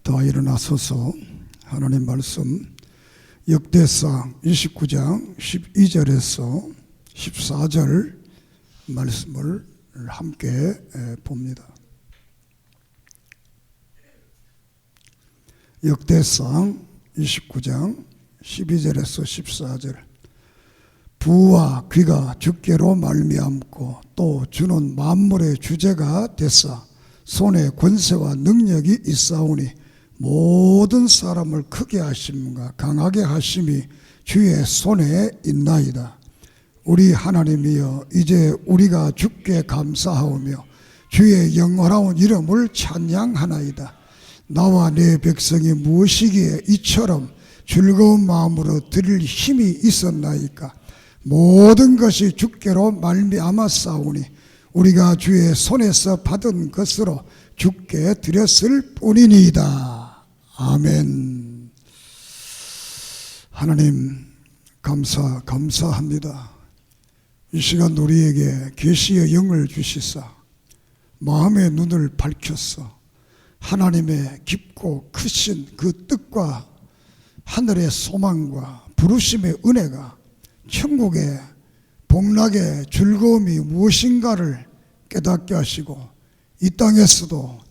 다 일어나서서 하나님 말씀 역대상 29장 12절에서 14절 말씀을 함께 봅니다. 역대상 29장 12절에서 14절. 부와 귀가 주께로 말미암고 또 주는 만물의 주제가 됐사 손에 권세와 능력이 있사오니 모든 사람을 크게 하심과 강하게 하심이 주의 손에 있나이다. 우리 하나님이여, 이제 우리가 주께 감사하오며 주의 영원하온 이름을 찬양하나이다. 나와 내 백성이 무엇이기에 이처럼 즐거운 마음으로 드릴 힘이 있었나이까. 모든 것이 주께로 말미암았사오니 우리가 주의 손에서 받은 것으로 주께 드렸을 뿐이니이다. 아멘. 하나님 감사합니다. 이 시간 우리에게 계시의 영을 주시사 마음의 눈을 밝혔어 하나님의 깊고 크신 그 뜻과 하늘의 소망과 부르심의 은혜가 천국의 복락의 즐거움이 무엇인가를 깨닫게 하시고 이 땅에서도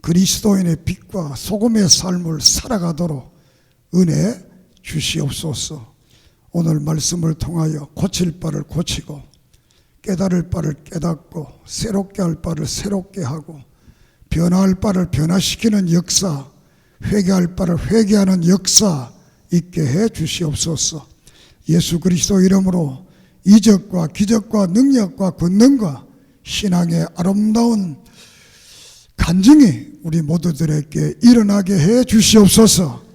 그리스도인의 빛과 소금의 삶을 살아가도록 은혜 주시옵소서. 오늘 말씀을 통하여 고칠 바를 고치고 깨달을 바를 깨닫고 새롭게 할 바를 새롭게 하고 변화할 바를 변화시키는 역사, 회개할 바를 회개하는 역사 있게 해 주시옵소서. 예수 그리스도 이름으로 이적과 기적과 능력과 권능과 신앙의 아름다운 간증이 우리 모두들에게 일어나게 해 주시옵소서.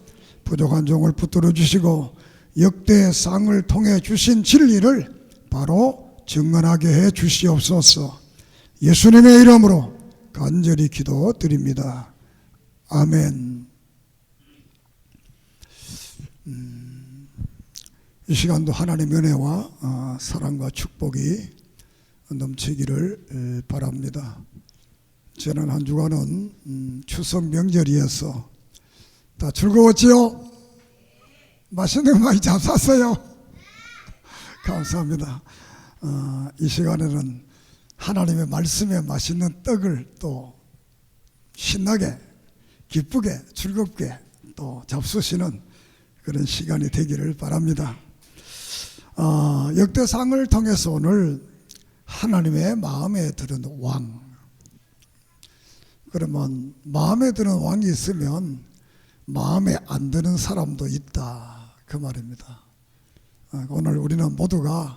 부족한 종을 붙들어 주시고 역대상을 통해 주신 진리를 바로 증언하게 해 주시옵소서. 예수님의 이름으로 간절히 기도드립니다. 아멘. 이 시간도 하나님의 은혜와 사랑과 축복이 넘치기를 바랍니다. 지난 한 주간은 추석 명절이어서 다 즐거웠지요? 맛있는 거 많이 잡쌌어요? 감사합니다. 이 시간에는 하나님의 말씀에 맛있는 떡을 또 신나게 기쁘게 즐겁게 또 잡수시는 그런 시간이 되기를 바랍니다. 역대상을 통해서 오늘 하나님의 마음에 드는 왕, 그러면 마음에 드는 왕이 있으면 마음에 안 드는 사람도 있다, 그 말입니다. 오늘 우리는 모두가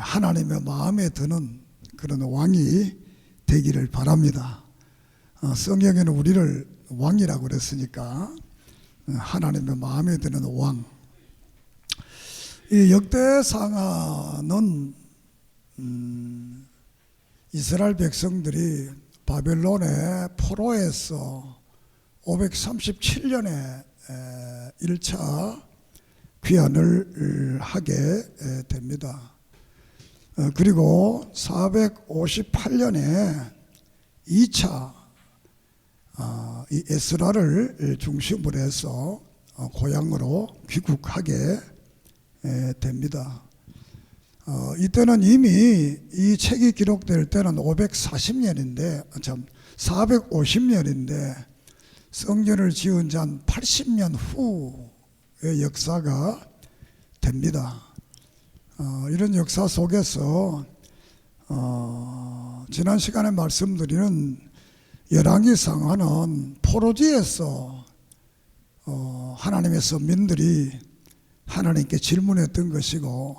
하나님의 마음에 드는 그런 왕이 되기를 바랍니다. 성경에는 우리를 왕이라고 그랬으니까 하나님의 마음에 드는 왕. 이 역대상하는 이스라엘 백성들이 바벨론의 포로에서 537년에 1차 귀환을 하게 됩니다. 그리고 458년에 2차 이 에스라를 중심으로 해서 고향으로 귀국하게 됩니다. 이때는 이미 이 책이 기록될 때는 450년인데 성전을 지은 지 한 80년 후의 역사가 됩니다. 이런 역사 속에서 지난 시간에 말씀드리는 열왕기상하는 포로지에서 하나님의 선민들이 하나님께 질문했던 것이고,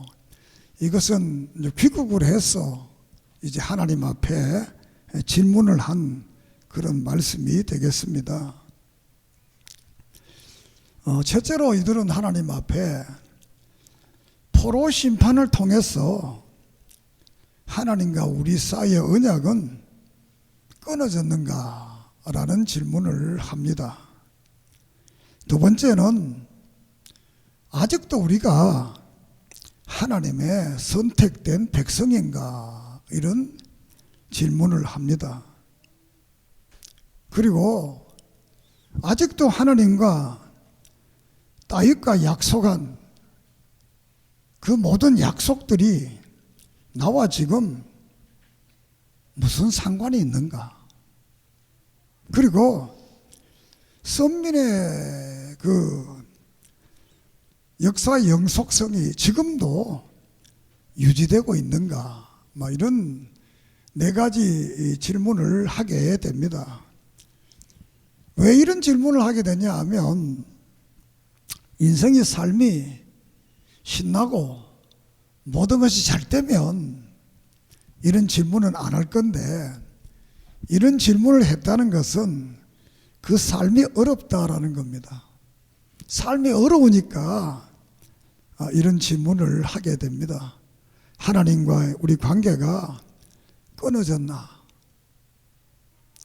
이것은 귀국을 해서 이제 하나님 앞에 질문을 한 그런 말씀이 되겠습니다. 첫째로 이들은 하나님 앞에 포로 심판을 통해서 하나님과 우리 사이의 언약은 끊어졌는가 라는 질문을 합니다. 두 번째는 아직도 우리가 하나님의 선택된 백성인가 이런 질문을 합니다. 그리고 아직도 하나님과 다윗과 약속한 그 모든 약속들이 나와 지금 무슨 상관이 있는가? 그리고 선민의 그 역사의 영속성이 지금도 유지되고 있는가? 이런 네 가지 질문을 하게 됩니다. 왜 이런 질문을 하게 되냐 하면 인생의 삶이 신나고 모든 것이 잘 되면 이런 질문은 안 할 건데, 이런 질문을 했다는 것은 그 삶이 어렵다라는 겁니다. 삶이 어려우니까 이런 질문을 하게 됩니다. 하나님과의 우리 관계가 끊어졌나?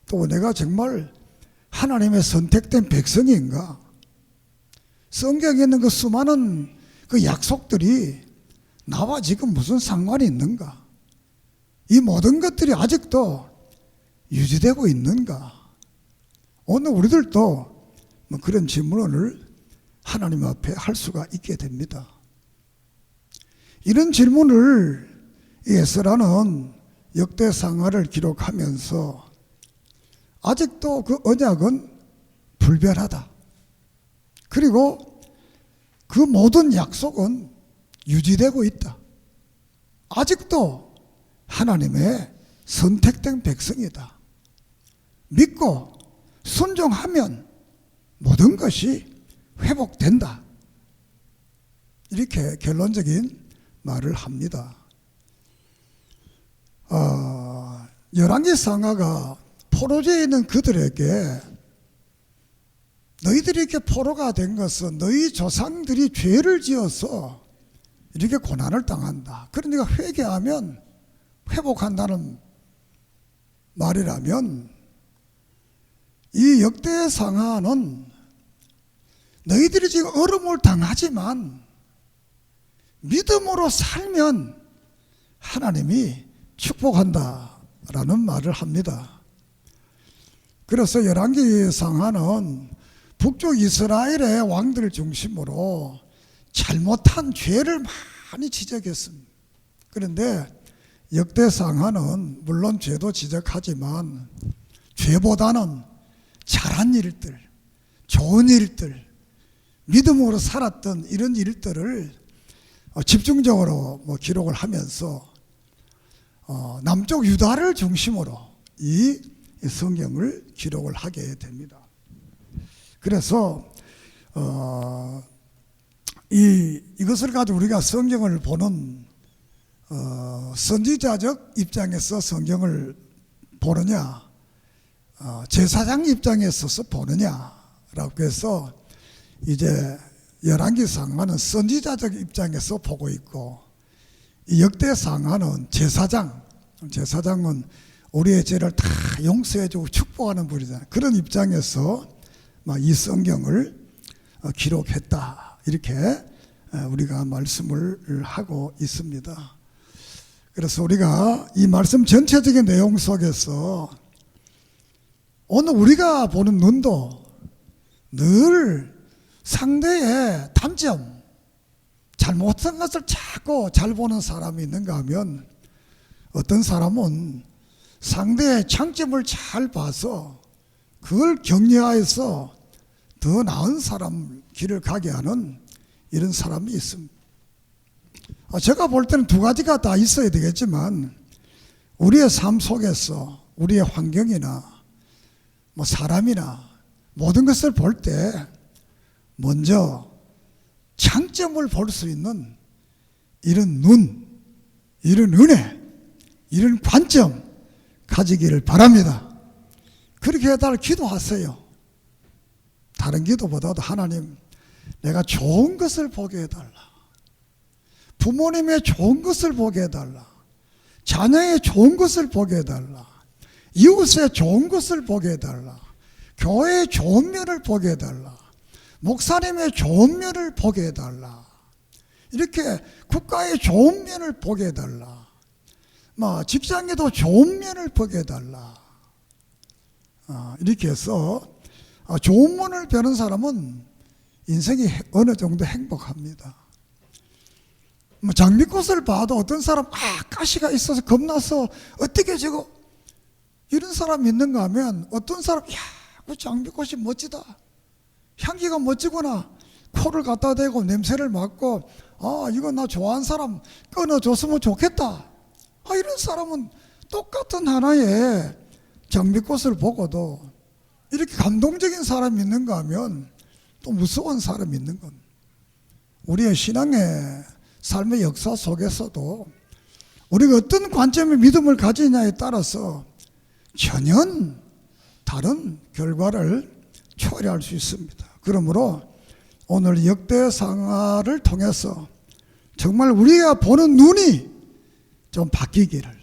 또 내가 정말 하나님의 선택된 백성인가? 성경에 있는 그 수많은 그 약속들이 나와 지금 무슨 상관이 있는가? 이 모든 것들이 아직도 유지되고 있는가? 오늘 우리들도 그런 질문을 하나님 앞에 할 수가 있게 됩니다. 이런 질문을 에스라는 역대상하를 기록하면서 아직도 그 언약은 불변하다. 그리고 그 모든 약속은 유지되고 있다. 아직도 하나님의 선택된 백성이다. 믿고 순종하면 모든 것이 회복된다. 이렇게 결론적인 말을 합니다. 열왕기 상하가 포로지에 있는 그들에게 너희들이 이렇게 포로가 된 것은 너희 조상들이 죄를 지어서 이렇게 고난을 당한다. 그러니까 회개하면 회복한다는 말이라면, 이 역대상하는 너희들이 지금 어려움을 당하지만 믿음으로 살면 하나님이 축복한다라는 말을 합니다. 그래서 열왕기 상하는 북쪽 이스라엘의 왕들 중심으로 잘못한 죄를 많이 지적했습니다. 그런데 역대상하는 물론 죄도 지적하지만 죄보다는 잘한 일들, 좋은 일들, 믿음으로 살았던 이런 일들을 집중적으로 기록을 하면서 남쪽 유다를 중심으로 이 성경을 기록을 하게 됩니다. 그래서 이것을 가지고 우리가 성경을 보는 선지자적 입장에서 성경을 보느냐, 제사장 입장에서 보느냐라고 해서 이제 열왕기상하는 선지자적 입장에서 보고 있고, 이 역대상하는 제사장은 우리의 죄를 다 용서해주고 축복하는 분이잖아요. 그런 입장에서 이 성경을 기록했다, 이렇게 우리가 말씀을 하고 있습니다. 그래서 우리가 이 말씀 전체적인 내용 속에서 오늘 우리가 보는 눈도 늘 상대의 단점, 잘못한 것을 자꾸 잘 보는 사람이 있는가 하면, 어떤 사람은 상대의 장점을 잘 봐서 그걸 격려해서 더 나은 사람 길을 가게 하는 이런 사람이 있습니다. 제가 볼 때는 두 가지가 다 있어야 되겠지만, 우리의 삶 속에서 우리의 환경이나 사람이나 모든 것을 볼 때 먼저 장점을 볼 수 있는 이런 눈, 이런 은혜, 이런 관점 가지기를 바랍니다. 그렇게 해달라고 기도하세요. 다른 기도보다도 하나님, 내가 좋은 것을 보게 해달라. 부모님의 좋은 것을 보게 해달라. 자녀의 좋은 것을 보게 해달라. 이웃의 좋은 것을 보게 해달라. 교회의 좋은 면을 보게 해달라. 목사님의 좋은 면을 보게 해달라. 이렇게 국가의 좋은 면을 보게 해달라. 직장에도 좋은 면을 보게 해달라. 이렇게 해서 좋은 문을 베는 사람은 인생이 어느 정도 행복합니다. 뭐 장미꽃을 봐도 어떤 사람 가시가 있어서 겁나서 어떻게 저거 이런 사람이 있는가 하면, 어떤 사람 그 장미꽃이 멋지다, 향기가 멋지구나, 코를 갖다 대고 냄새를 맡고 이거 나 좋아하는 사람 끊어줬으면 좋겠다, 이런 사람은 똑같은 하나의 장미꽃을 보고도 이렇게 감동적인 사람이 있는가 하면 또 무서운 사람이 있는 건, 우리의 신앙의 삶의 역사 속에서도 우리가 어떤 관점의 믿음을 가지냐에 따라서 전혀 다른 결과를 초래할 수 있습니다. 그러므로 오늘 역대상하를 통해서 정말 우리가 보는 눈이 좀 바뀌기를,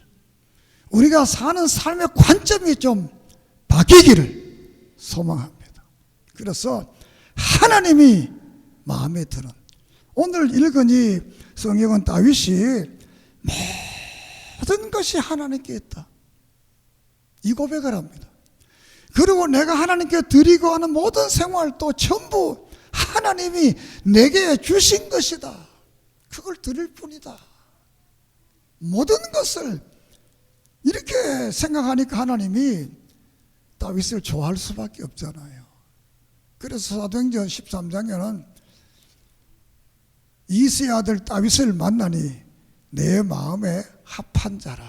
우리가 사는 삶의 관점이 좀 바뀌기를 소망합니다. 그래서 하나님이 마음에 드는, 오늘 읽은 이 성경은 다윗이 모든 것이 하나님께 있다, 이 고백을 합니다. 그리고 내가 하나님께 드리고 하는 모든 생활도 전부 하나님이 내게 주신 것이다, 그걸 드릴 뿐이다. 모든 것을 이렇게 생각하니까 하나님이 다윗을 좋아할 수밖에 없잖아요. 그래서 사도행전 13장에는 이새의 아들 다윗을 만나니 내 마음에 합한 자라.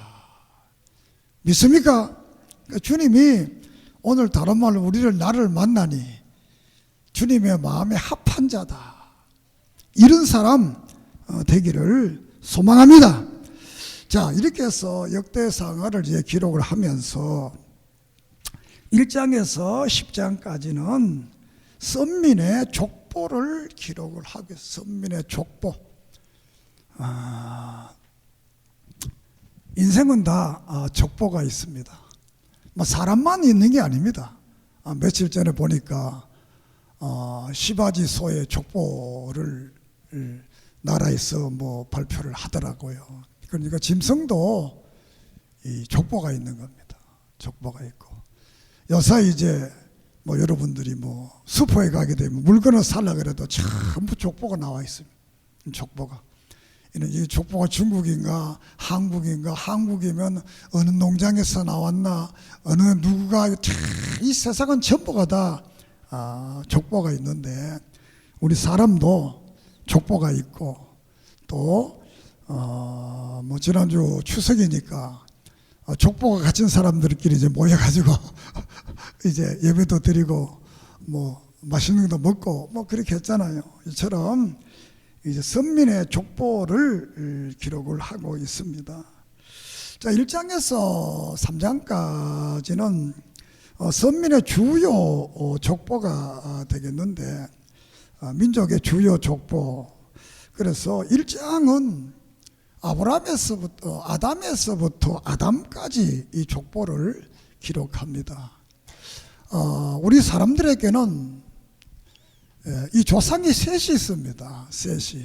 믿습니까? 그러니까 주님이 오늘 다른 말로 나를 만나니 주님의 마음에 합한 자다, 이런 사람 되기를 소망합니다. 자, 이렇게 해서 역대상하를 이제 기록을 하면서 1장에서 10장까지는 선민의 족보를 기록을 하고 있어요. 선민의 족보. 인생은 다 족보가 있습니다. 사람만 있는 게 아닙니다. 며칠 전에 보니까 시바지 소의 족보를 나라에서 발표를 하더라고요. 그러니까 짐승도 이 족보가 있는 겁니다. 족보가 있고, 요새 이제 여러분들이 슈퍼에 가게 되면 물건을 살려고 해도 전부 족보가 나와 있습니다. 족보가. 이 족보가 중국인가 한국인가, 한국이면 어느 농장에서 나왔나, 어느 누구가, 이 세상은 전부가 다 족보가 있는데, 우리 사람도 족보가 있고, 또 지난주 추석이니까 족보가 갇힌 사람들끼리 이제 모여가지고 이제 예배도 드리고 맛있는 것도 먹고 그렇게 했잖아요. 이처럼 이제 선민의 족보를 기록을 하고 있습니다. 자, 1장에서 3장까지는 선민의 주요 족보가 되겠는데, 민족의 주요 족보. 그래서 1장은 아담에서부터 아담까지 이 족보를 기록합니다. 우리 사람들에게는 이 조상이 셋이 있습니다. 셋이.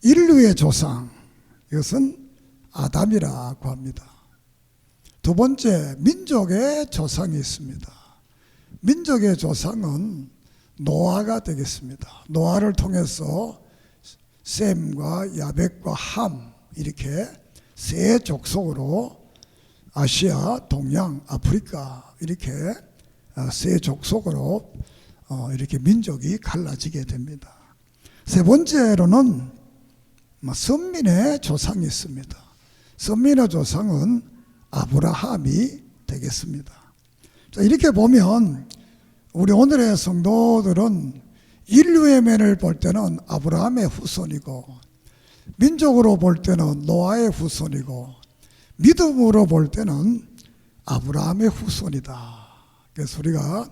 인류의 조상, 이것은 아담이라고 합니다. 두 번째, 민족의 조상이 있습니다. 민족의 조상은 노아가 되겠습니다. 노아를 통해서 셈과 야벳과 함, 이렇게 세 족속으로 아시아, 동양, 아프리카, 이렇게 세 족속으로 이렇게 민족이 갈라지게 됩니다. 세 번째로는 선민의 조상이 있습니다. 선민의 조상은 아브라함이 되겠습니다. 자, 이렇게 보면 우리 오늘의 성도들은 인류의 면을 볼 때는 아브라함의 후손이고, 민족으로 볼 때는 노아의 후손이고, 믿음으로 볼 때는 아브라함의 후손이다. 그래서 우리가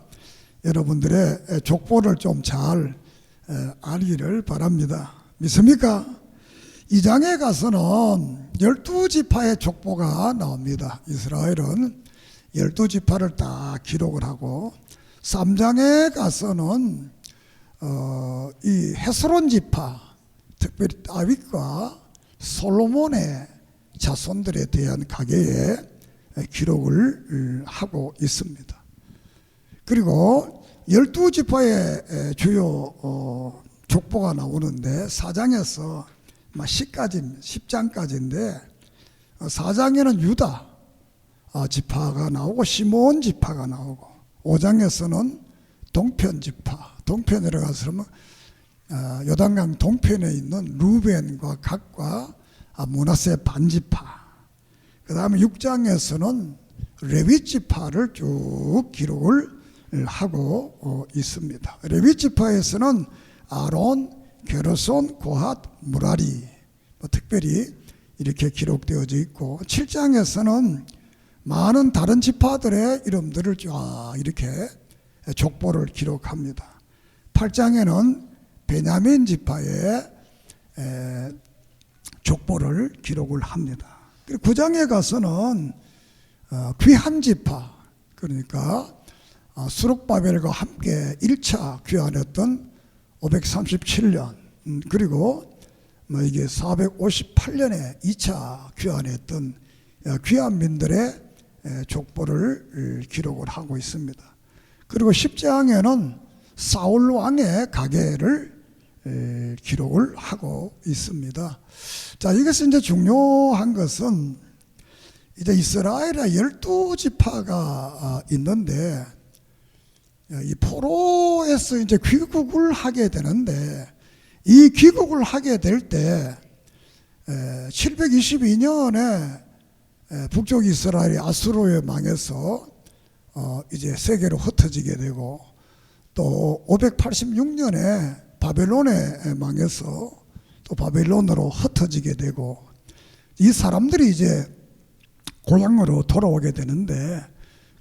여러분들의 족보를 좀 잘 알기를 바랍니다. 믿습니까? 2장에 가서는 12지파의 족보가 나옵니다. 이스라엘은 12지파를 다 기록을 하고, 3장에 가서는 이 헤스론 지파, 특별히 다윗과 솔로몬의 자손들에 대한 가계의 기록을 하고 있습니다. 그리고 12지파의 주요 족보가 나오는데 4장에서 10장까지인데 4장에는 유다 지파가 나오고 시몬 지파가 나오고 5장에서는 동편 지파, 동편으로 가서는 요단강 동편에 있는 루벤과 갓과 므낫세 반지파, 그 다음에 6장에서는 레위 지파를 쭉 기록을 하고 있습니다. 레위 지파에서는 아론, 게르손, 고핫, 무라리 특별히 이렇게 기록되어져 있고 7장에서는 많은 다른 지파들의 이름들을 쫙 이렇게 족보를 기록합니다. 8장에는 베냐민 지파의 족보를 기록을 합니다. 그리고 9장에 가서는 귀한 지파, 그러니까 수록바벨과 함께 1차 귀환했던 537년, 그리고 이게 458년에 2차 귀환했던 귀환민들의 족보를 기록을 하고 있습니다. 그리고 10장에는 사울 왕의 가계를 기록을 하고 있습니다. 자, 이것은 이제 중요한 것은 이제 이스라엘의 12지파가 있는데 이 포로에서 이제 귀국을 하게 되는데 이 귀국을 하게 될 때 722년에 북쪽 이스라엘이 아수르에 망해서 이제 세계로 흩어지게 되고 또 586년에 바벨론에 망해서 또 바벨론으로 흩어지게 되고 이 사람들이 이제 고향으로 돌아오게 되는데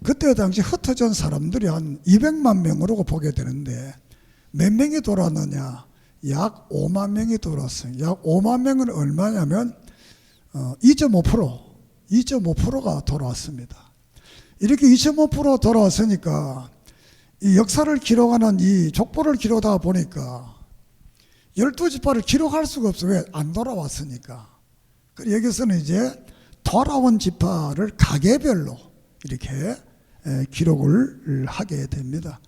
그때 당시 흩어진 사람들이 한 200만 명으로 보게 되는데 몇 명이 돌아왔느냐? 약 5만 명이 돌아왔어요. 약 5만 명은 얼마냐면 2.5%가 돌아왔습니다. 이렇게 2.5% 돌아왔으니까 이 역사를 기록하는 이 족보를 기록하다 보니까 12지파를 기록할 수가 없어요. 왜? 안 돌아왔으니까. 여기서는 이제 돌아온 지파를 가계별로 이렇게 기록을 하게 됩니다.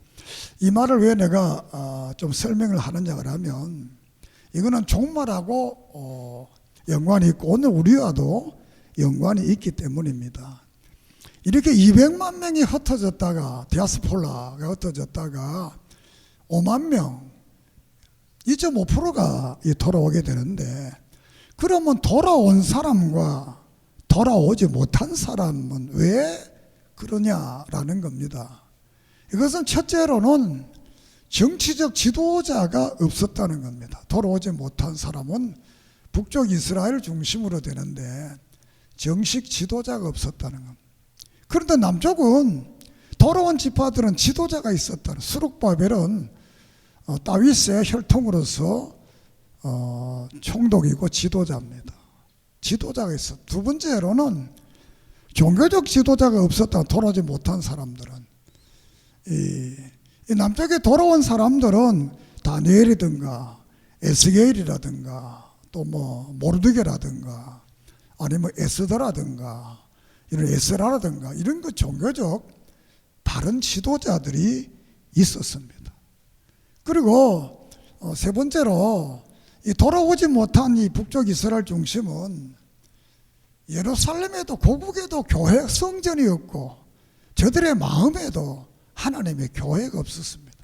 이 말을 왜 내가 좀 설명을 하느냐 그러면 이거는 종말하고 연관이 있고 오늘 우리와도 연관이 있기 때문입니다. 이렇게 200만 명이 흩어졌다가 디아스폴라가 흩어졌다가 5만 명 2.5%가 돌아오게 되는데 그러면 돌아온 사람과 돌아오지 못한 사람은 왜 그러냐라는 겁니다. 이것은 첫째로는 정치적 지도자가 없었다는 겁니다. 돌아오지 못한 사람은 북쪽 이스라엘 중심으로 되는데 정식 지도자가 없었다는 겁니다. 그런데 남쪽은 돌아온 지파들은 지도자가 있었다는, 수룩바벨은 다윗의 혈통으로서 총독이고 지도자입니다. 지도자가 있어. 두 번째로는 종교적 지도자가 없었다. 돌아오지 못한 사람들은 이 남쪽에 돌아온 사람들은 다니엘이든가 에스겔이라든가 또 뭐 모르드게라든가 아니면 에스더라든가 이런 에스라라든가 이런 그 종교적 바른 지도자들이 있었습니다. 그리고 세 번째로 이 돌아오지 못한 이 북쪽 이스라엘 중심은 예루살렘에도 고국에도 교회 성전이 없고 저들의 마음에도 하나님의 교회가 없었습니다.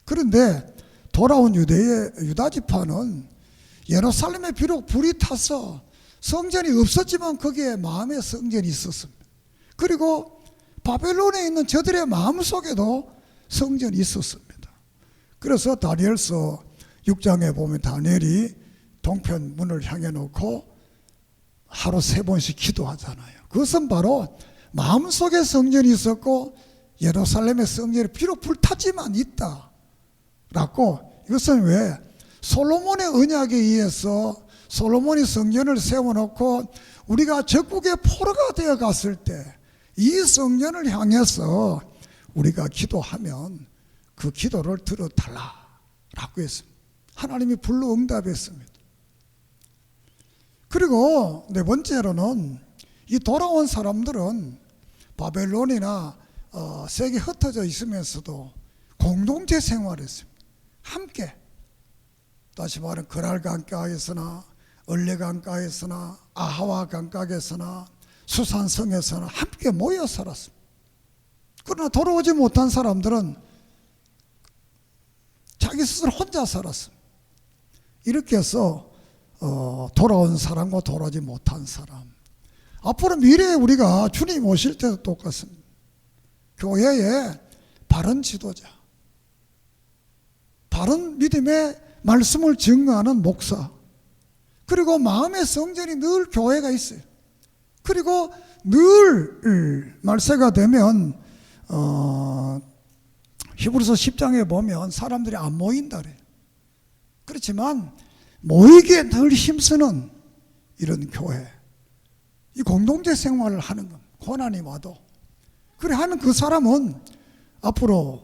그런데 돌아온 유다 지파는 예루살렘에 비록 불이 타서 성전이 없었지만 거기에 마음의 성전이 있었습니다. 그리고 바벨론에 있는 저들의 마음속에도 성전이 있었습니다. 그래서 다니엘서 6장에 보면 다니엘이 동편 문을 향해 놓고 하루 3번씩 기도하잖아요. 그것은 바로 마음속에 성전이 있었고 예루살렘의 성전이 비록 불탔지만 있다라고. 이것은 왜? 솔로몬의 언약에 의해서 솔로몬이 성전을 세워놓고 우리가 적국의 포로가 되어 갔을 때 이 성전을 향해서 우리가 기도하면 그 기도를 들어달라라고 했습니다. 하나님이 불러 응답했습니다. 그리고 네 번째로는 이 돌아온 사람들은 바벨론이나 세계 흩어져 있으면서도 공동체 생활했습니다. 함께. 다시 말하면 거랄 강가에서나 을레 강가에서나 아하와 강가에서나 수산성에서나 함께 모여 살았습니다. 그러나 돌아오지 못한 사람들은 자기 스스로 혼자 살았습니다. 이렇게 해서 돌아온 사람과 돌아오지 못한 사람, 앞으로 미래에 우리가 주님 오실 때도 똑같습니다. 교회의 바른 지도자, 바른 믿음의 말씀을 증거하는 목사, 그리고 마음의 성전이 늘 교회가 있어요. 그리고 늘 말세가 되면 히브리서 10장에 보면 사람들이 안 모인다 그래요. 그렇지만 모이기에 늘 힘쓰는 이런 교회, 이 공동체 생활을 하는 것, 고난이 와도 그래 하는 그 사람은 앞으로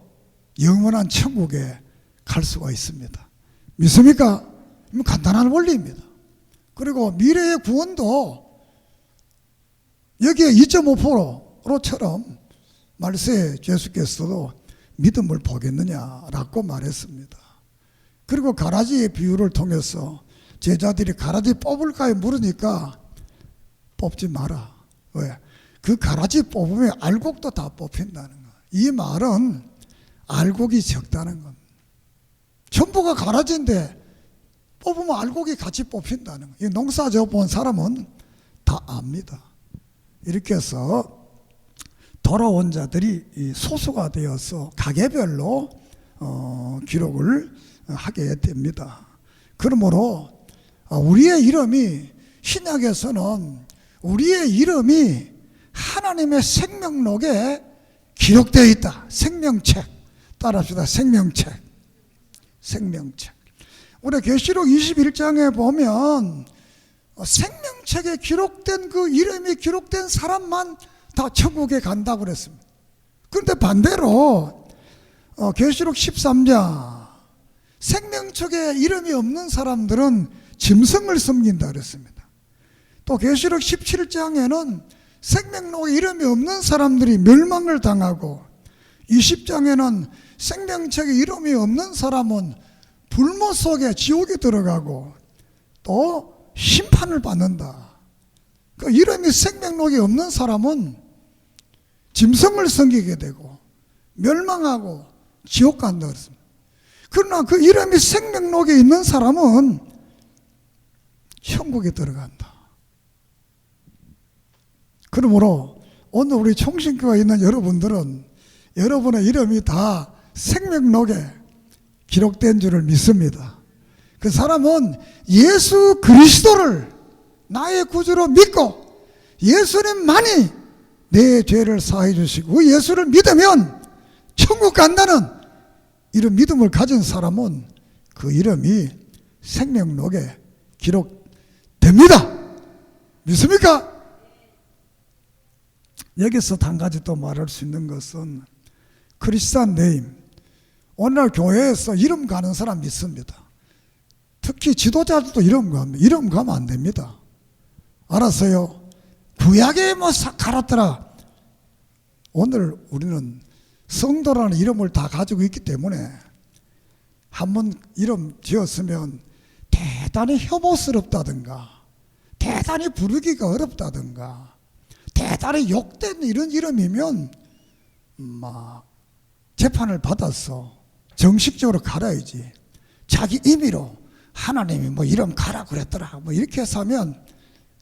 영원한 천국에 갈 수가 있습니다. 믿습니까? 간단한 원리입니다. 그리고 미래의 구원도 여기에 2.5%로처럼 말세에 예수께서도 믿음을 보겠느냐라고 말했습니다. 그리고 가라지의 비유를 통해서 제자들이 가라지 뽑을까요? 물으니까 뽑지 마라. 왜? 그 가라지 뽑으면 알곡도 다 뽑힌다는 거예요. 이 말은 알곡이 적다는 겁니다. 전부가 가라지인데 뽑으면 알곡이 같이 뽑힌다는 거예요. 이 농사 지어본 사람은 다 압니다. 이렇게 해서 돌아온 자들이 소수가 되어서 가게별로 기록을 하게 됩니다. 그러므로 우리의 이름이, 신약에서는 우리의 이름이 하나님의 생명록에 기록되어 있다. 생명책. 따라합시다. 생명책. 생명책. 우리 계시록 21장에 보면 생명책에 기록된 그 이름이 기록된 사람만 다 천국에 간다고 그랬습니다. 그런데 반대로 계시록 13장 생명책에 이름이 없는 사람들은 짐승을 섬긴다 그랬습니다. 또 계시록 17장에는 생명록에 이름이 없는 사람들이 멸망을 당하고 20장에는 생명책에 이름이 없는 사람은 불모 속에 지옥에 들어가고 또 심판을 받는다. 그 이름이 생명록에 없는 사람은 짐승을 섬기게 되고 멸망하고 지옥 간다 그랬습니다. 그러나 그 이름이 생명록에 있는 사람은 천국에 들어간다. 그러므로 오늘 우리 총신교회에 있는 여러분들은 여러분의 이름이 다 생명록에 기록된 줄을 믿습니다. 그 사람은 예수 그리스도를 나의 구주로 믿고 예수님만이 내 죄를 사해 주시고 그 예수를 믿으면 천국 간다는 이런 믿음을 가진 사람은 그 이름이 생명록에 기록됩니다. 믿습니까? 여기서 한 가지 또 말할 수 있는 것은 크리스찬 네임, 오늘날 교회에서 이름 가는 사람 믿습니다. 특히 지도자들도 이름 가면 이름 가면 안 됩니다. 알았어요? 구약에 뭐 싹 갈았더라. 오늘 우리는 성도라는 이름을 다 가지고 있기 때문에 한번 이름 지었으면 대단히 혐오스럽다든가 대단히 부르기가 어렵다든가 대단히 욕된 이런 이름이면 막 재판을 받아서 정식적으로 갈아야지. 자기 임의로 하나님이 뭐 이름 가라 그랬더라 뭐 이렇게 해서 하면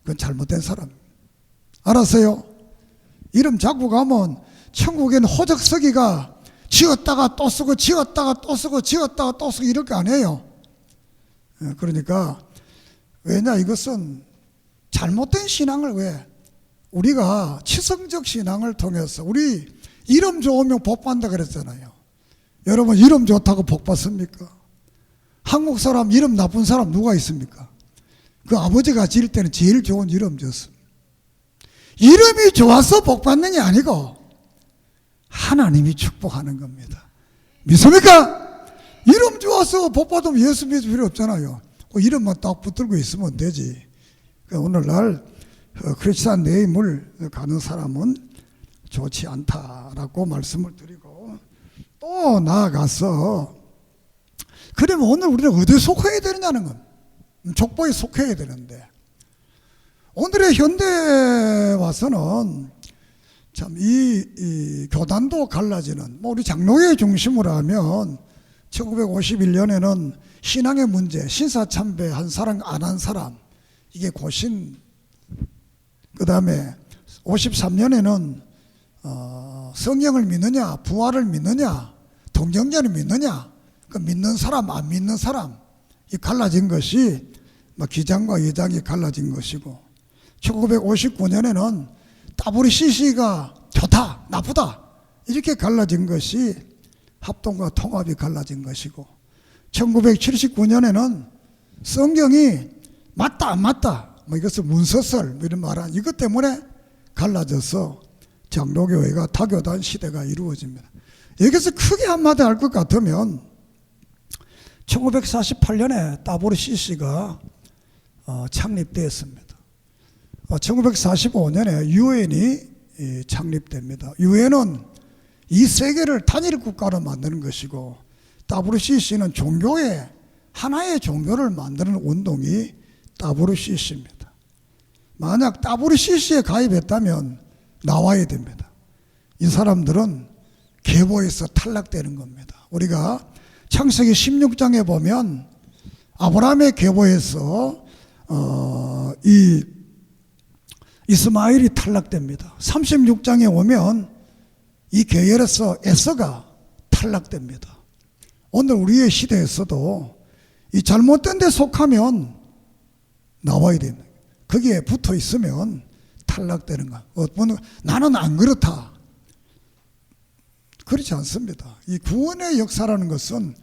그건 잘못된 사람. 알았어요? 이름 자꾸 가면 천국에는 호적서기가 지었다가 또 쓰고 지었다가 또 쓰고 지었다가 또 쓰고 이럴 거 아니에요. 그러니까 왜냐, 이것은 잘못된 신앙을, 왜 우리가 치성적 신앙을 통해서 우리 이름 좋으면 복 받는다 그랬잖아요. 여러분 이름 좋다고 복 받습니까? 한국 사람 이름 나쁜 사람 누가 있습니까? 그 아버지가 지을 때는 제일 좋은 이름 지었습니다. 이름이 좋아서 복 받는 게 아니고 하나님이 축복하는 겁니다. 믿습니까? 이름 좋아서 복 받으면 예수 믿을 필요 없잖아요. 그 이름만 딱 붙들고 있으면 되지. 오늘날 크리스찬 네임을 가는 사람은 좋지 않다라고 말씀을 드리고, 또 나아가서 그러면 오늘 우리는 어디에 속해야 되느냐는 건 족보에 속해야 되는데 오늘의 현대에 와서는 참 이 교단도 갈라지는 우리 장로회 중심으로 하면 1951년에는 신앙의 문제, 신사참배 한 사람 안 한 사람 이게 고신, 그 다음에 53년에는 성령을 믿느냐 부활을 믿느냐 동정전을 믿느냐 그 믿는 사람 안 믿는 사람 이 갈라진 것이 기장과 여장이 갈라진 것이고 1959년에는 WCC가 좋다 나쁘다 이렇게 갈라진 것이 합동과 통합이 갈라진 것이고 1979년에는 성경이 맞다 안 맞다 이것을 문서설 이런 말한 이것 때문에 갈라져서 장로교회가 다교단 시대가 이루어집니다. 여기서 크게 한마디 할 것 같으면 1948년에 WCC가 창립되었습니다. 1945년에 유엔이 창립됩니다. 유엔은 이 세계를 단일 국가로 만드는 것이고 WCC는 종교의 하나의 종교를 만드는 운동이 WCC입니다. 만약 WCC에 가입했다면 나와야 됩니다. 이 사람들은 계보에서 탈락되는 겁니다. 우리가 창세기 16장에 보면 아브라함의 계보에서 이 이스마엘이 탈락됩니다. 36장에 오면 이 계열에서 에서가 탈락됩니다. 오늘 우리의 시대에서도 이 잘못된 데 속하면 나와야 됩니다. 거기에 붙어 있으면 탈락되는 거. 나는 안 그렇다. 그렇지 않습니다. 이 구원의 역사라는 것은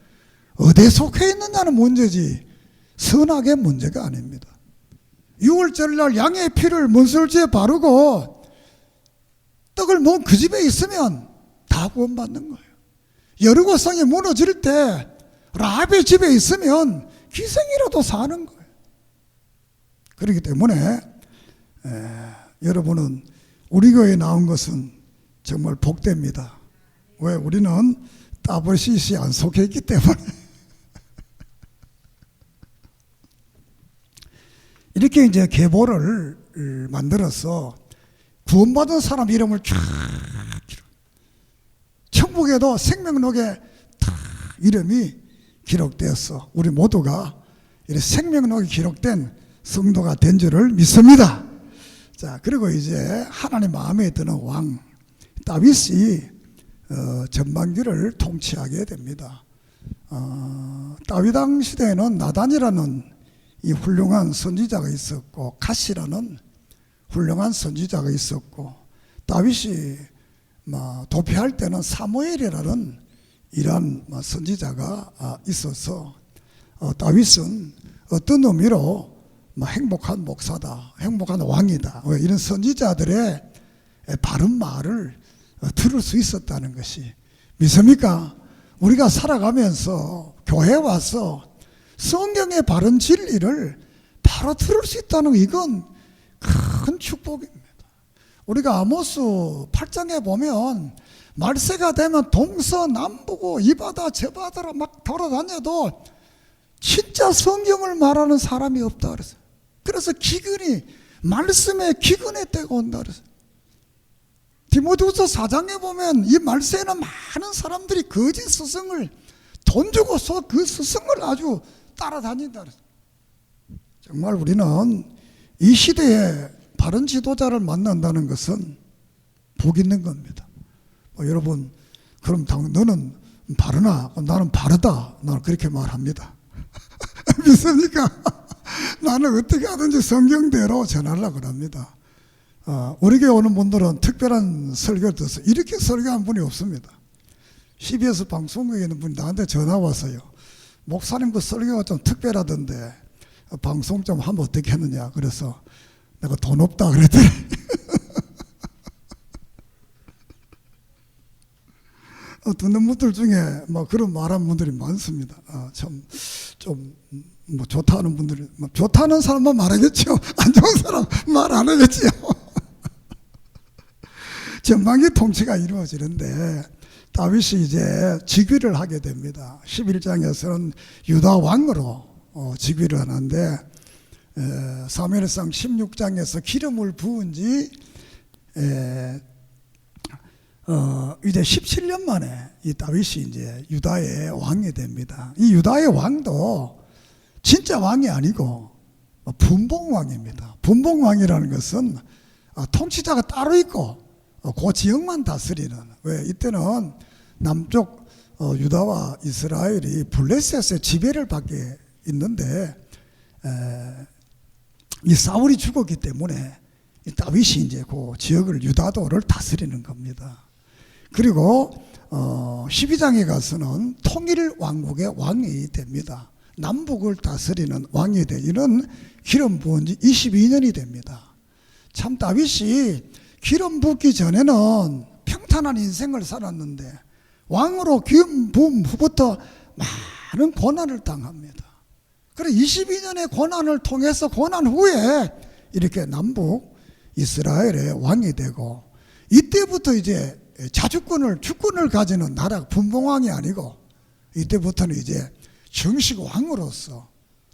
어디에 속해 있느냐는 문제지 선악의 문제가 아닙니다. 6월절날 양의 피를 문설주에 바르고 떡을 먹은 그 집에 있으면 다 구원받는 거예요. 여리고성이 무너질 때 라합의 집에 있으면 기생이라도 사는 거예요. 그렇기 때문에 여러분은 우리 교회에 나온 것은 정말 복됩니다. 왜? 우리는 WCC에 안 속해 있기 때문에. 이렇게 이제 계보를 만들어서 구원받은 사람 이름을 쫙 천국에도 생명록에 다 이름이 기록되었어. 우리 모두가 이렇게 생명록이 기록된 성도가 된 줄을 믿습니다. 자, 그리고 이제 하나님 마음에 드는 왕 다윗이 전반기를 통치하게 됩니다. 다윗 왕 시대에는 나단이라는 이 훌륭한 선지자가 있었고 갓이라는 훌륭한 선지자가 있었고 다윗이 도피할 때는 사무엘이라는 이러한 선지자가 있어서 다윗은 어떤 의미로 행복한 목사다, 행복한 왕이다 이런 선지자들의 바른 말을 들을 수 있었다는 것이 믿습니까? 우리가 살아가면서 교회에 와서 성경의 바른 진리를 바로 들을 수 있다는 이건 큰 축복입니다. 우리가 아모스 8장에 보면 말세가 되면 동서남북고 이 바다 저 바다로 막 돌아다녀도 진짜 성경을 말하는 사람이 없다 그랬어요. 그래서 기근이 말씀에 기근의 때가 온다 그랬어요. 디모데후서 4장에 보면 이 말세에는 많은 사람들이 거짓 스승을 돈 주고서 그 스승을 아주 따라다닌다 그랬어요. 정말 우리는 이 시대에 바른 지도자를 만난다는 것은 복 있는 겁니다. 여러분 그럼 너는 바르나? 나는 바르다. 나는 그렇게 말합니다. 믿습니까? 나는 어떻게 하든지 성경대로 전하려고 합니다. 우리 교회 오는 분들은 특별한 설교를 들어서 이렇게 설교한 분이 없습니다. CBS 방송국에 있는 분이 나한테 전화 와서요. 목사님 그 설교가 좀 특별하던데 방송 좀 하면 어떻게 했느냐. 그래서 내가 돈 없다 그랬더니 듣는 분들 중에 그런 말한 분들이 많습니다. 참 좀 좋다는 분들이 좋다는 사람만 말하겠죠. 안 좋은 사람 말 안 하겠지요. 전반기 통치가 이루어지는데 다윗이 이제 즉위를 하게 됩니다. 11장에서는 유다 왕으로 즉위를 하는데 사무엘상 16장에서 기름을 부은 지 이제 17년 만에 이 다윗이 이제 유다의 왕이 됩니다. 이 유다의 왕도 진짜 왕이 아니고 분봉왕입니다. 분봉왕이라는 것은 통치자가 따로 있고 그 지역만 다스리는, 왜 이때는 남쪽 유다와 이스라엘이 블레셋의 지배를 받게 있는데 이 사울이 죽었기 때문에 이 다윗이 이제 그 지역을 유다도를 다스리는 겁니다. 그리고 12장에 가서는 통일 왕국의 왕이 됩니다. 남북을 다스리는 왕이 돼. 이는 기름 부은 지 22년이 됩니다. 참 다윗이 기름 붓기 전에는 평탄한 인생을 살았는데 왕으로 기름 부은 후부터 많은 고난을 당합니다. 그래 22년의 고난을 통해서 고난 후에 이렇게 남북 이스라엘의 왕이 되고, 이때부터 이제 주권을 가지는 나라, 분봉왕이 아니고 이때부터는 이제 정식 왕으로서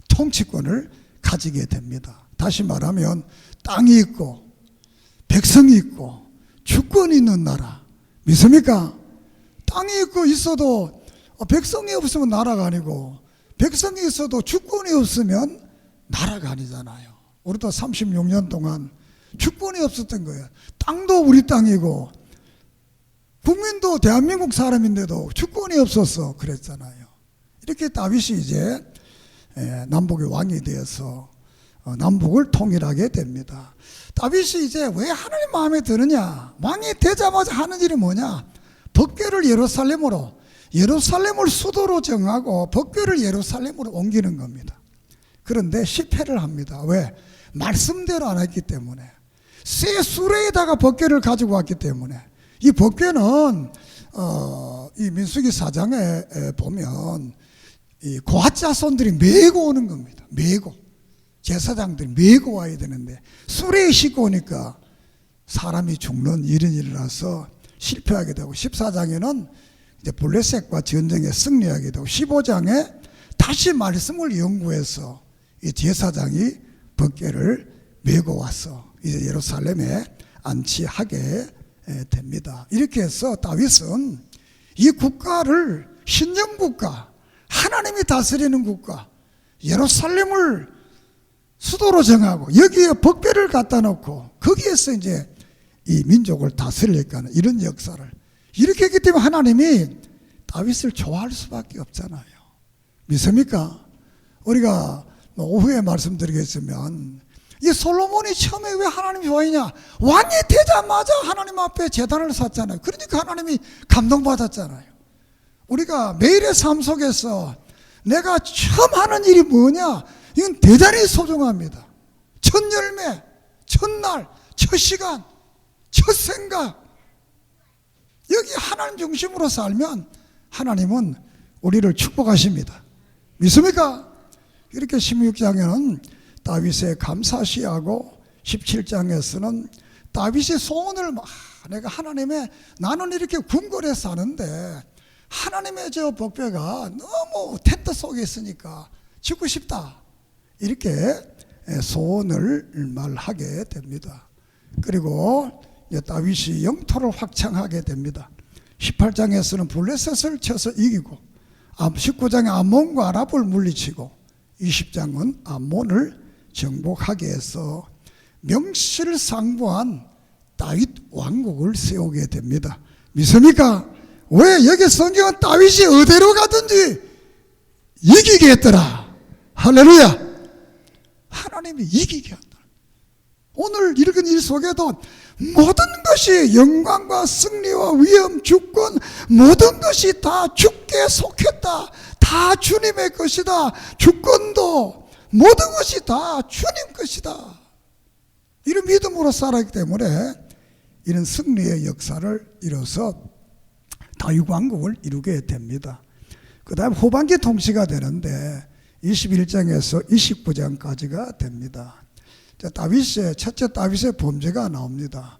통치권을 가지게 됩니다. 다시 말하면 땅이 있고 백성이 있고 주권이 있는 나라, 믿습니까? 땅이 있고 있어도 백성이 없으면 나라가 아니고, 백성이 있어도 주권이 없으면 나라가 아니잖아요. 우리도 36년 동안 주권이 없었던 거예요. 땅도 우리 땅이고 국민도 대한민국 사람인데도 주권이 없어서 그랬잖아요. 이렇게 다윗이 이제 남북의 왕이 되어서 남북을 통일하게 됩니다. 다윗이 이제 왜 하나님 마음에 드느냐, 왕이 되자마자 하는 일이 뭐냐, 법궤를 예루살렘을 수도로 정하고 법궤를 예루살렘으로 옮기는 겁니다. 그런데 실패를 합니다. 왜? 말씀대로 안 했기 때문에. 새 수레에다가 법궤를 가지고 왔기 때문에. 이 법궤는 이 민수기 4장에 보면 이 고핫 자손들이 메고 오는 겁니다. 메고, 제사장들이 메고 와야 되는데 수레에 싣고 오니까 사람이 죽는 이런 일이라서 실패하게 되고, 14장에는 이제 블레셋과 전쟁에 승리하게 되고, 15장에 다시 말씀을 연구해서 이 제사장이 법궤를 메고 와서 이제 예루살렘에 안치하게 됩니다. 이렇게 해서 다윗은 이 국가를 신정국가, 하나님이 다스리는 국가, 예루살렘을 수도로 정하고 여기에 법궤를 갖다 놓고 거기에서 이제 이 민족을 다스리려고 하는 이런 역사를 이렇게 했기 때문에 하나님이 다윗을 좋아할 수밖에 없잖아요. 믿습니까? 우리가 오후에 말씀드리겠으면, 이 솔로몬이 처음에 왜 하나님 좋아하냐, 왕이 되자마자 하나님 앞에 제단을 샀잖아요. 그러니까 하나님이 감동받았잖아요. 우리가 매일의 삶 속에서 내가 처음 하는 일이 뭐냐, 이건 대단히 소중합니다. 첫 열매, 첫날, 첫 시간, 첫 생각, 여기 하나님 중심으로 살면 하나님은 우리를 축복하십니다. 믿습니까? 이렇게 16장에는 다윗의 감사시하고 17장에서는 다윗의 소원을 내가 하나님의, 나는 이렇게 궁궐에 사는데 하나님의 저 법궤가 너무 텐트 속에 있으니까 짓고 싶다, 이렇게 소원을 말하게 됩니다. 그리고 다윗이 영토를 확장하게 됩니다. 18장에서는 블레셋을 쳐서 이기고, 19장에 암몬과 아랍을 물리치고, 20장은 암몬을 정복하게 해서 명실상부한 다윗 왕국을 세우게 됩니다. 믿습니까? 왜? 여기 성경은 다윗이 어디로 가든지 이기게 했더라. 할렐루야. 하나님이 이기게 한다. 오늘 읽은 일 속에도 모든 것이 영광과 승리와 위엄, 주권, 모든 것이 다 주께 속했다. 다 주님의 것이다. 주권도 모든 것이 다 주님 것이다. 이런 믿음으로 살았기 때문에 이런 승리의 역사를 이뤄서 다윗 왕국을 이루게 됩니다. 그 다음 후반기 통치가 되는데 21장에서 29장까지가 됩니다. 첫째 다윗의 범죄가 나옵니다.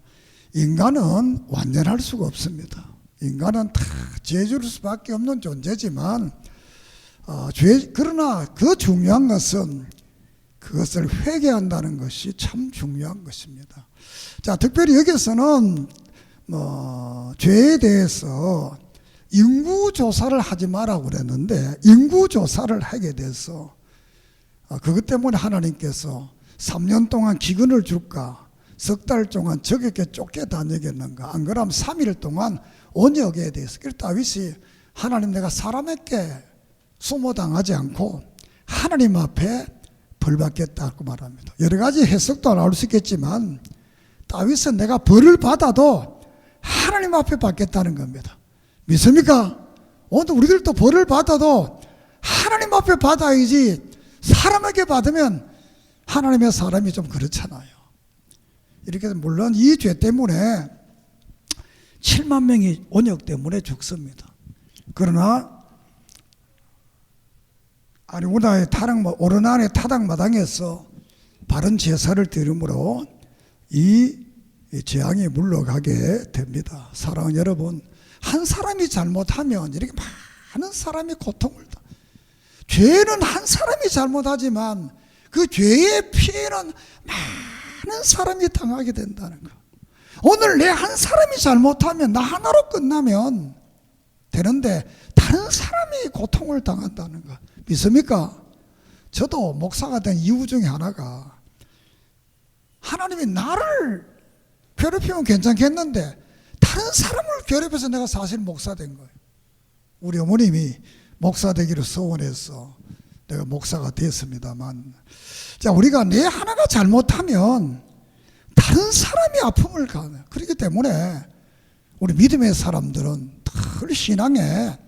인간은 완전할 수가 없습니다. 인간은 다 죄질 수밖에 없는 존재지만 그러나 그 중요한 것은 그것을 회개한다는 것이 참 중요한 것입니다. 자, 특별히 여기서는 죄에 대해서 인구조사를 하지 마라고 그랬는데 인구조사를 하게 돼서 그것 때문에 하나님께서 3년 동안 기근을 줄까, 석 달 동안 적에게 쫓겨다니겠는가, 안 그러면 3일 동안 언역에 대해서. 그래서 다윗이 하나님, 내가 사람에게 수모당하지 않고 하나님 앞에 벌 받겠다고 말합니다. 여러 가지 해석도 나올 수 있겠지만 다윗은 내가 벌을 받아도 하나님 앞에 받겠다는 겁니다. 믿습니까? 오늘 우리들도 벌을 받아도 하나님 앞에 받아야지, 사람에게 받으면 하나님의 사람이 좀 그렇잖아요. 이렇게 해서 물론 이 죄 때문에 7만 명이 온역 때문에 죽습니다. 그러나 아리우나의 오르난의 타락마당에서 바른 제사를 드림으로 이 재앙이 물러가게 됩니다. 사랑하는 여러분, 한 사람이 잘못하면 이렇게 많은 사람이 고통을 죄는 한 사람이 잘못하지만 그 죄의 피해는 많은 사람이 당하게 된다는 거. 오늘 내 한 사람이 잘못하면 나 하나로 끝나면 되는데 다른 사람이 고통을 당한다는 거. 믿습니까? 저도 목사가 된 이유 중에 하나가 하나님이 나를 괴롭히면 괜찮겠는데 다른 사람을 괴롭혀서 내가 사실 목사 된 거예요. 우리 어머님이 목사 되기를 소원해서 내가 목사가 됐습니다만, 자, 우리가 내 하나가 잘못하면 다른 사람이 아픔을 가요. 그렇기 때문에 우리 믿음의 사람들은 늘 신앙에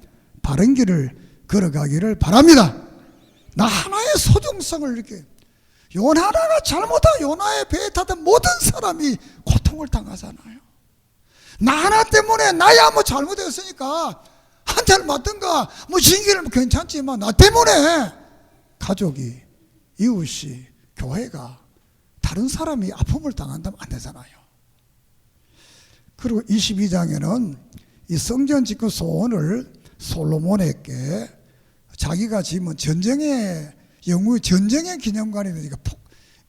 바른 길을 걸어가기를 바랍니다. 나 하나의 소중성을 이렇게, 요나가 잘못하면 요나의 배에 타던 모든 사람이 고통을 당하잖아요. 나 하나 때문에 나야 뭐 잘못했으니까 한 달 맞든가 뭐 징계를 괜찮지만 나 때문에 가족이, 이웃이, 교회가, 다른 사람이 아픔을 당한다면 안 되잖아요. 그리고 22장에는 이 성전 짓고 소원을 솔로몬에게 자기가 지은 전쟁의 영웅의 전쟁의 기념관이 되니까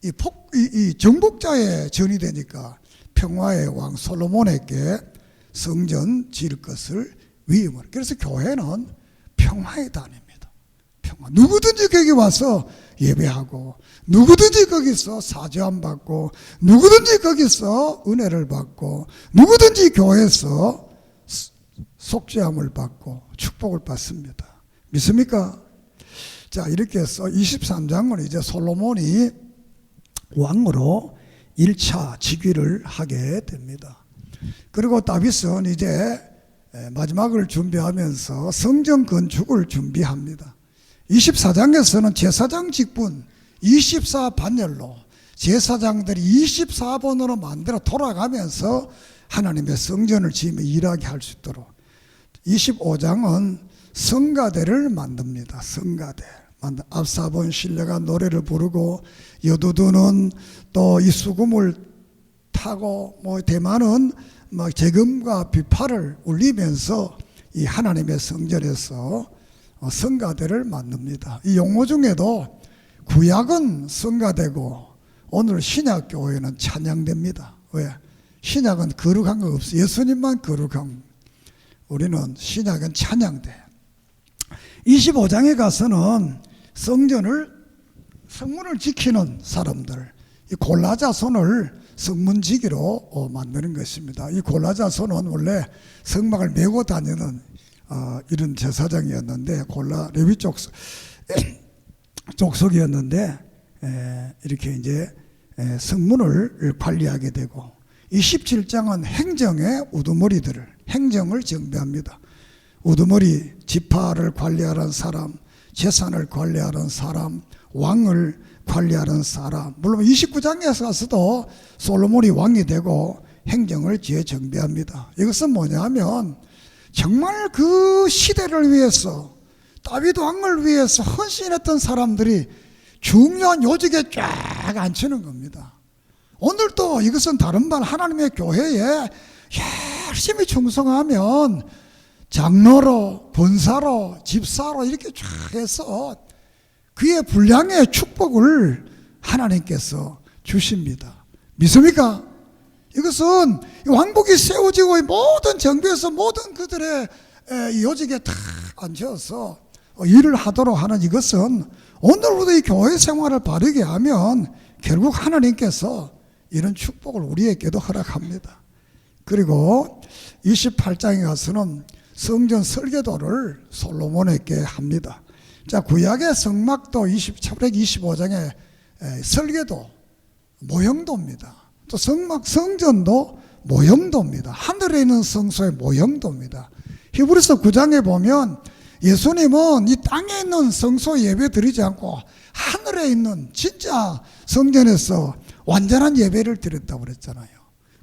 이 정복자의 전이 되니까 평화의 왕 솔로몬에게 성전 지을 것을 위임을. 그래서 교회는 평화의 단입니다. 평화. 누구든지 거기 와서 예배하고, 누구든지 거기서 사죄함 받고, 누구든지 거기서 은혜를 받고, 누구든지 교회에서 속죄함을 받고 축복을 받습니다. 믿습니까? 자, 이렇게 해서 23장은 이제 솔로몬이 왕으로 1차 즉위를 하게 됩니다. 그리고 다윗은 이제 마지막을 준비하면서 성전 건축을 준비합니다. 24장에서는 제사장 직분 24반열로 제사장들이 24번으로 만들어 돌아가면서 하나님의 성전을 지으며 일하게 할 수 있도록 25장은 성가대를 만듭니다. 성가대. 압사본 신뢰가 노래를 부르고 여두두는 또 이 수금을 타고 대만은 막 재금과 비파를 울리면서 이 하나님의 성전에서 성가대를 만듭니다. 이 용어 중에도 구약은 성가대고 오늘 신약교회는 찬양대입니다. 왜? 신약은 거룩한 거 없어요. 예수님만 거룩한, 우리는 신약은 찬양대. 25장에 가서는 성문을 지키는 사람들, 이 골라자손을 성문지기로 만드는 것입니다. 이 골라자손은 원래 성막을 메고 다니는 이런 제사장이었는데, 레위 족속이었는데 이렇게 이제 성문을 관리하게 되고, 27장은 행정의 우두머리들을, 행정을 정비합니다. 우두머리, 지파를 관리하는 사람, 재산을 관리하는 사람, 왕을 관리하는 사람. 물론 29장에 가서도 솔로몬이 왕이 되고 행정을 재정비합니다. 이것은 뭐냐면 정말 그 시대를 위해서, 다윗 왕을 위해서 헌신했던 사람들이 중요한 요직에 쫙 앉히는 겁니다. 오늘도 이것은 다른 말 하나님의 교회에 열심히 충성하면 장로로, 권사로, 집사로 이렇게 쫙 해서 그의 분량의 축복을 하나님께서 주십니다. 믿습니까? 이것은 왕국이 세워지고 모든 정부에서 모든 그들의 요직에 다 앉혀서 일을 하도록 하는 이것은 오늘부터 이 교회 생활을 바르게 하면 결국 하나님께서 이런 축복을 우리에게도 허락합니다. 그리고 28장에 가서는 성전 설계도를 솔로몬에게 합니다. 자, 구약의 성막도 725장의 설계도 모형도입니다. 또 성전도 모형도입니다. 하늘에 있는 성소의 모형도입니다. 히브리서 9장에 보면 예수님은 이 땅에 있는 성소 예배 드리지 않고 하늘에 있는 진짜 성전에서 완전한 예배를 드렸다고 그랬잖아요.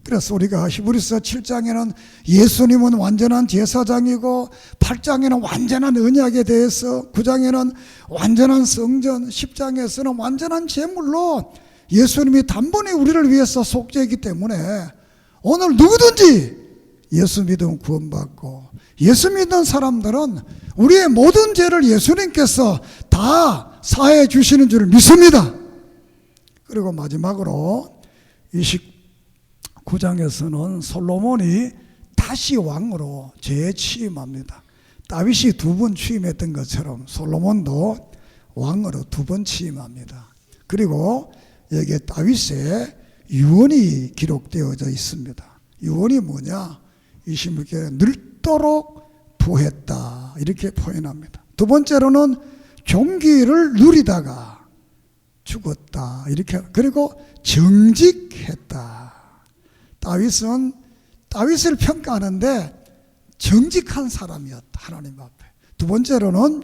그래서 우리가 히브리서 7장에는 예수님은 완전한 제사장이고 8장에는 완전한 언약에 대해서 9장에는 완전한 성전 10장에서는 완전한 제물로 예수님이 단번에 우리를 위해서 속죄했기 때문에 오늘 누구든지 예수 믿으면 구원받고 예수 믿는 사람들은 우리의 모든 죄를 예수님께서 다 사해 주시는 줄 믿습니다. 그리고 마지막으로 29장에서는 솔로몬이 다시 왕으로 재취임합니다. 다윗이 2번 취임했던 것처럼 솔로몬도 왕으로 2번 취임합니다. 그리고 여기에 다윗의 유언이 기록되어져 있습니다. 유언이 뭐냐? 26절에 늙도록 부했다 이렇게 표현합니다. 두 번째로는 종기를 누리다가 죽었다 이렇게, 그리고 정직했다. 다윗을 평가하는데 정직한 사람이었다 하나님 앞에. 두 번째로는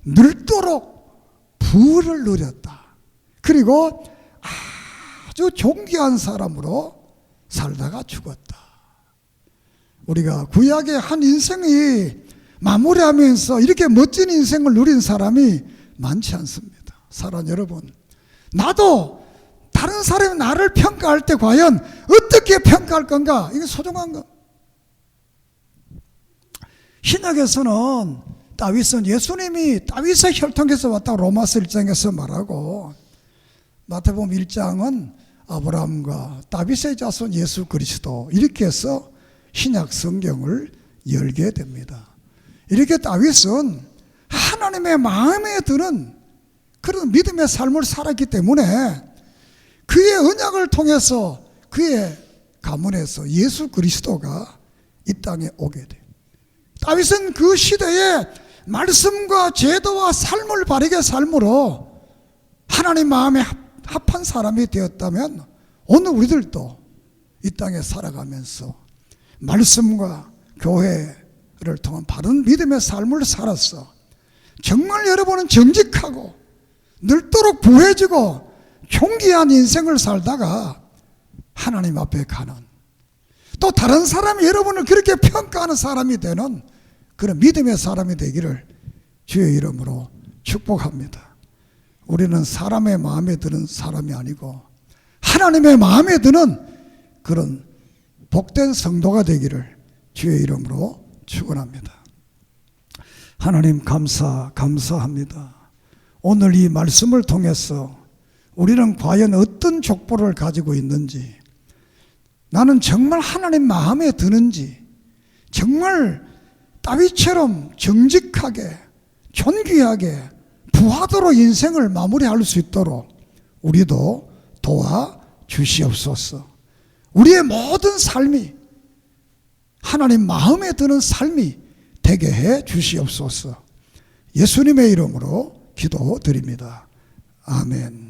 늙도록 부를 누렸다. 그리고 아주 존귀한 사람으로 살다가 죽었다. 우리가 구약의 한 인생이 마무리하면서 이렇게 멋진 인생을 누린 사람이 많지 않습니다. 사랑 여러분, 나도 다른 사람이 나를 평가할 때 과연 어떻게 평가할 건가? 이게 소중한 거. 신약에서는 다윗은 예수님이 다윗의 혈통에서 왔다고 로마서 1장에서 말하고, 마태복음 1장은 아브라함과 다윗의 자손 예수 그리스도 이렇게 해서 신약 성경을 열게 됩니다. 이렇게 다윗은 하나님의 마음에 드는 그런 믿음의 삶을 살았기 때문에 그의 언약을 통해서 그의 가문에서 예수 그리스도가 이 땅에 오게 돼요. 다윗은 그 시대에 말씀과 제도와 삶을 바르게 삶으로 하나님 마음에 합한 사람이 되었다면 오늘 우리들도 이 땅에 살아가면서 말씀과 교회를 통한 바른 믿음의 삶을 살았어. 정말 여러분은 정직하고 늙도록 부해지고 존귀한 인생을 살다가 하나님 앞에 가는, 또 다른 사람이 여러분을 그렇게 평가하는 사람이 되는 그런 믿음의 사람이 되기를 주의 이름으로 축복합니다. 우리는 사람의 마음에 드는 사람이 아니고 하나님의 마음에 드는 그런 복된 성도가 되기를 주의 이름으로 축원합니다. 하나님 감사합니다. 오늘 이 말씀을 통해서 우리는 과연 어떤 족보를 가지고 있는지, 나는 정말 하나님 마음에 드는지, 정말 다윗처럼 정직하게 존귀하게 부하도록 인생을 마무리할 수 있도록 우리도 도와주시옵소서. 우리의 모든 삶이 하나님 마음에 드는 삶이 되게 해 주시옵소서. 예수님의 이름으로 기도드립니다. 아멘.